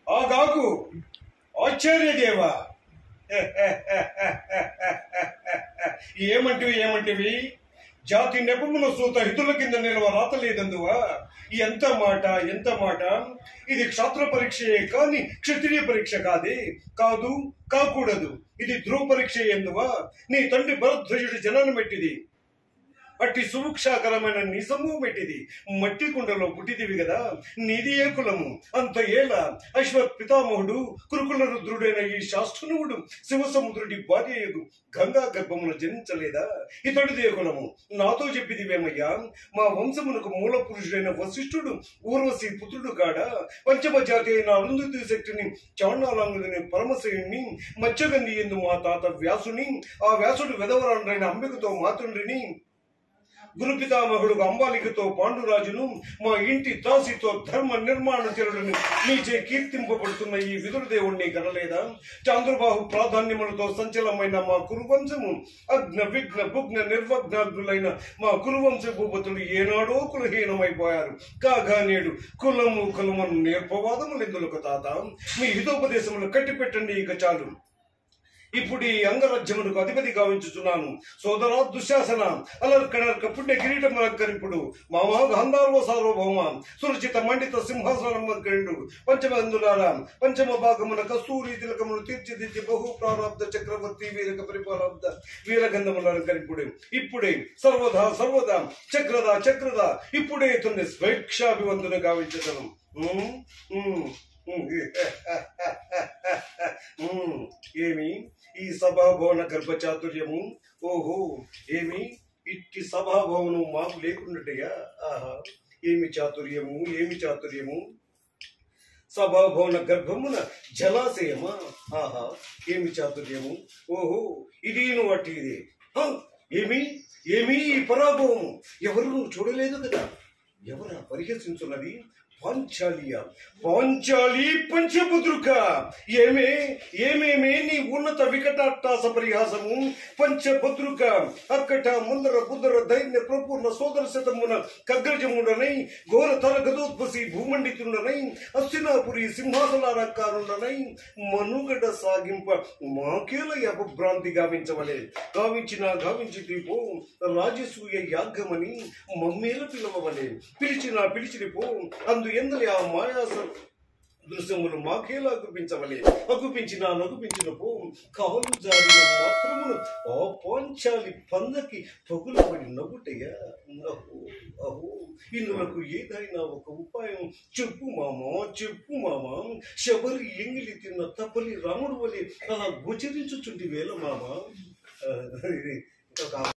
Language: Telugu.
ఆగాకు ఆశ్చర్యదేవ. ఏమంటివి జాతి నెపమున సూత హితుల కింద నిలవ రాతలేదందువా? ఎంత మాట. ఇది క్షాత్ర పరీక్షయే కాని క్షత్రియ పరీక్ష కాకూడదు. ఇది ధ్రువ పరీక్ష ఎందువా? నీ తండ్రి భరద్వజుడి జననం పెట్టిది, అట్టి సుముక్షాకరమైన నిజము పెట్టిది. మట్టి కుండలో పుట్టిదివి కదా, నీది ఏ కులము? అంత ఏల అశ్వత్ పితామహుడు కురుకుల రుద్రుడైన ఈ శాస్త్రనువుడు శివసముద్రుడి భార్యయగు గంగా గర్భమును జనించలేదా? ఇతడిదే కులము. నాతో చెప్పిదివేమయ్యా? మా వంశమునకు మూల పురుషుడైన వశిష్ఠుడు ఊర్వశి పుత్రుడు కాడా? పంచమ జాతి అయిన అరుంధతి శక్తిని, చాండాలాంగుని పరమశయుణ్ణి, మత్స్యగంధి ఎందు మా తాత వ్యాసుని, ఆ వ్యాసుడు వెదవరాండ్రైన అంబికతో మాతృండ్రిని, గురుపితామహుడు అంబాలికతో పాండురాజును, మా ఇంటి త్రాసితో ధర్మ నిర్మాణ చరుడిని నీచే కీర్తింపబడుతున్న ఈ విదురుదేవుణ్ణి కనలేదా? చాంద్రబాహు ప్రాధాన్యములతో సంచలమైన మా కురువంశము, అగ్న విఘ్న భుగ్న నిర్వగ్నాగ్నులైన మా కురువంశ భూపతులు ఏనాడో కులహీనమైపోయారు. కాగా నేడు కులము నేర్పవాదములు ఎందులకు తాత? మీ హితోపదేశములు కట్టిపెట్టండి, ఇక చాలు. ఇప్పుడు ఈ అంగరాజ్యమునకు అధిపతి గావించుచున్నాను. సోదరా దుశ్శాసన, అలర్కడర్క పుణ్య కిరీటమలంకరింపుడు, మామా గాంధార్వ సార్వభౌమ, సురచిత మండిత సింహాసనమంకరుడు, పంచమందులారా పంచమ భాగమున కస్తూరి తిలకమును తీర్చిదిద్ది బహు ప్రారంధ చక్రవర్తి వీరక పరిపాలబ్ద వీరగంధములంకరింపుడు. ఇప్పుడే సర్వదా చక్రద ఇప్పుడే ఇతన్ని స్వేచ్ఛాభివంతుని గావించదను. ఏమి ఈ సభాభవన గర్భచాతుర్యము? ఓహో, ఏమి ఇట్టి సభాభవనం మాకు లేకున్నట్టయ్యా? ఆహా, ఏమి చాతుర్యము! సభాభవన గర్భమున జలాశయమా? ఆహా, ఏమి చాతుర్యము! ఓహో, ఇది అట్టి ఇది. ఏమి ఈ పరాభవము? ఎవరు చూడలేదు కదా? ఎవరా పరిహసించున్నది? పాంచాలి పంచపుత్రుక. ఏమేమే నీ ఉన్నత వికటాట్టాస పరిహాసము? పంచపుత్రుక అక్కట ముందర బుద్ధర దైన్య ప్రపూర్ణ సోదర శతమున కగ్రజముడనై, ఘోర తరగదోత్పసి భూమండితుండనై, అస్తినాపురి సింహాసనారకారుండనై, మనుగడ సాగింప మాకేల అపభ్రాంతి గావించి తీపో రాజసూయ యాగమని మమ్మేల పిలవవలే. పిలిచిని పో అందు ఎందలి ఆ మాయాస దృశ్యములు మాకేలా అగుపించిన పో కాలు జారిన మాత్రమున ఆ పాంచాలి పందకి పగులబడి నవ్వుటయ్యా. అహో, ఇందులకు ఏదైనా ఒక ఉపాయం చెప్పు మామా. శబరి ఎంగిలి తిన్న తప్పలి రాముడు వలె అలా గోచరించుచుంటి వేళ మామ.